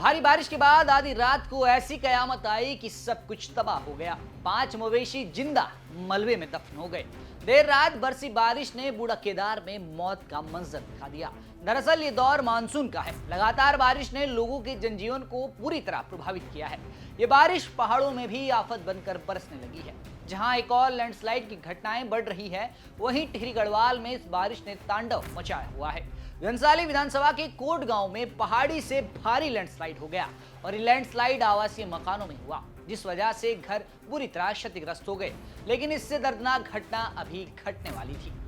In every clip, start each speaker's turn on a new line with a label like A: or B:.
A: भारी बारिश के बाद आधी रात को ऐसी कयामत आई कि सब कुछ तबाह हो गया। 5 मवेशी जिंदा मलबे में दफन हो गए। देर रात बरसी बारिश ने बूढ़ा केदार में मौत का मंजर दिखा दिया। दरअसल ये दौर मानसून का है। लगातार बारिश ने लोगों के जनजीवन को पूरी तरह प्रभावित किया है। ये बारिश पहाड़ों में भी आफत बनकर बरसने लगी है। जहां एक और लैंडस्लाइड की घटनाएं बढ़ रही है, वहीं टिहरी गढ़वाल में इस बारिश ने तांडव मचाया हुआ है। घनसाली विधानसभा के कोट गांव में पहाड़ी से भारी लैंडस्लाइड हो गया और ये लैंडस्लाइड आवासीय मकानों में हुआ, जिस वजह से घर बुरी तरह क्षतिग्रस्त हो गए। लेकिन इससे दर्दनाक घटना अभी घटने वाली थी।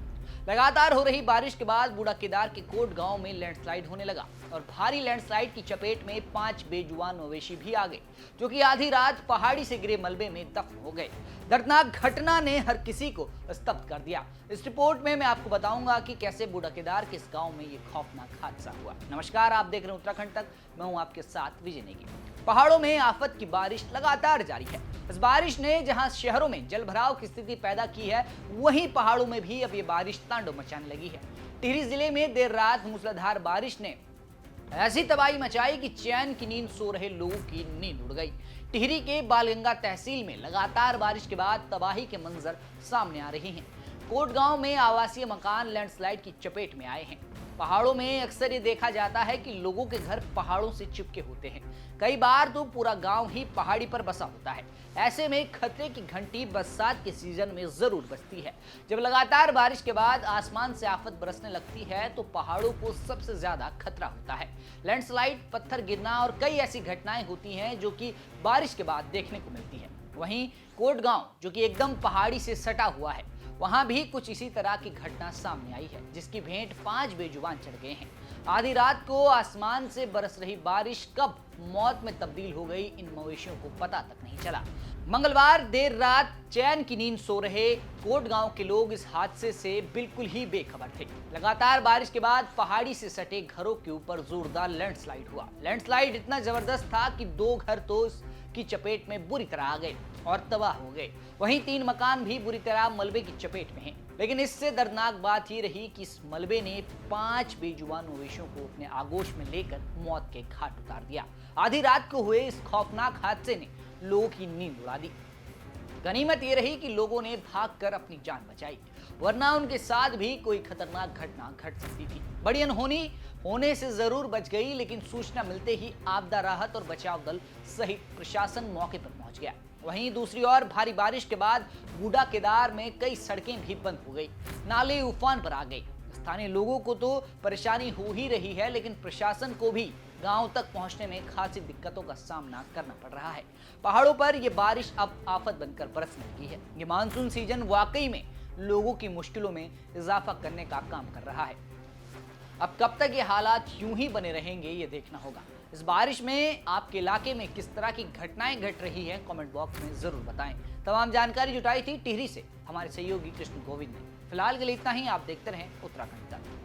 A: लगातार हो रही बारिश के बाद बूढ़ा केदार के कोट गांव में लैंडस्लाइड होने लगा और भारी लैंडस्लाइड की चपेट में 5 बेजुबान मवेशी भी आ गए, जो कि आधी रात पहाड़ी से गिरे मलबे में दफन हो गए। दर्दनाक घटना ने हर किसी को स्तब्ध कर दिया। इस रिपोर्ट में मैं आपको बताऊंगा कि कैसे बूढ़ा केदार के इस गांव में ये खौफनाक हादसा हुआ। नमस्कार, आप देख रहे हैं उत्तराखंड तक। मैं हूं आपके साथ विजय नेगी। पहाड़ों में आफत की बारिश लगातार जारी है। इस बारिश ने जहां शहरों में जलभराव की स्थिति पैदा की है, वहीं पहाड़ों में भी अब ये बारिश तांडव मचाने लगी है। टिहरी जिले में देर रात मूसलाधार बारिश ने ऐसी तबाही मचाई कि चैन की नींद सो रहे लोगों की नींद उड़ गई। टिहरी के बालगंगा तहसील में लगातार बारिश के बाद तबाही के मंजर सामने आ रहे हैं। कोट गांव में आवासीय मकान लैंडस्लाइड की चपेट में आए हैं। पहाड़ों में अक्सर ये देखा जाता है कि लोगों के घर पहाड़ों से चिपके होते हैं। कई बार तो पूरा गांव ही पहाड़ी पर बसा होता है। ऐसे में खतरे की घंटी बरसात के सीजन में जरूर बजती है। जब लगातार बारिश के बाद आसमान से आफत बरसने लगती है, तो पहाड़ों को सबसे ज्यादा खतरा होता है। लैंडस्लाइड, पत्थर गिरना और कई ऐसी घटनाएं होती हैं जो कि बारिश के बाद देखने को मिलती है। वहीं कोट गांव, जो कि एकदम पहाड़ी से सटा हुआ है, वहां भी कुछ इसी तरह की घटना सामने आई है, जिसकी भेंट 5 बेजुबान चढ़ गए हैं। आधी रात को आसमान से बरस रही बारिश कब मौत में तब्दील हो गई, इन मवेशियों को पता तक नहीं चला। मंगलवार देर रात चैन की नींद सो रहे कोट गांव के लोग इस हादसे से बिल्कुल ही बेखबर थे। लगातार बारिश के बाद पहाड़ी से सटे घरों के ऊपर जोरदार लैंडस्लाइड हुआ। लैंडस्लाइड इतना जबरदस्त था कि 2 घर तो की चपेट में बुरी तरह आ गए और तबाह हो गए। वहीं 3 मकान भी बुरी तरह मलबे की चपेट में हैं। लेकिन इससे दर्दनाक बात ये रही कि इस मलबे ने 5 बेजुबान मवेशियों को अपने आगोश में लेकर मौत के घाट उतार दिया। आधी रात को हुए इस खौफनाक हादसे ने लोगों की नींद उड़ा दी। गनीमत ये रही कि लोगों ने भागकर अपनी जान बचाई, वरना उनके साथ भी कोई खतरनाक घटना घट सकती थी। बड़ी अनहोनी होने से जरूर बच गई, लेकिन सूचना मिलते ही आपदा राहत और बचाव दल सहित प्रशासन मौके पर पहुंच गया। वहीं दूसरी ओर भारी बारिश के बाद बूढ़ा केदार में कई सड़कें भी बंद हो गई, नाले उफान पर आ गए। स्थानीय लोगों को तो परेशानी हो ही रही है, लेकिन प्रशासन को भी गांव तक पहुंचने में खासी दिक्कतों का सामना करना पड़ रहा है। पहाड़ों पर यह बारिश अब आफत बनकर बरसने लगी है। ये मानसून सीजन वाकई में लोगों की मुश्किलों में इजाफा करने का काम कर रहा है। अब कब तक ये हालात यूं ही बने रहेंगे, ये देखना होगा। इस बारिश में आपके इलाके में किस तरह की घटनाएं घट रही हैं, कमेंट बॉक्स में जरूर बताएं। तमाम जानकारी जुटाई थी टिहरी से हमारे सहयोगी कृष्ण गोविंद ने। फिलहाल के लिए इतना ही। आप देखते रहें उत्तराखंड तक।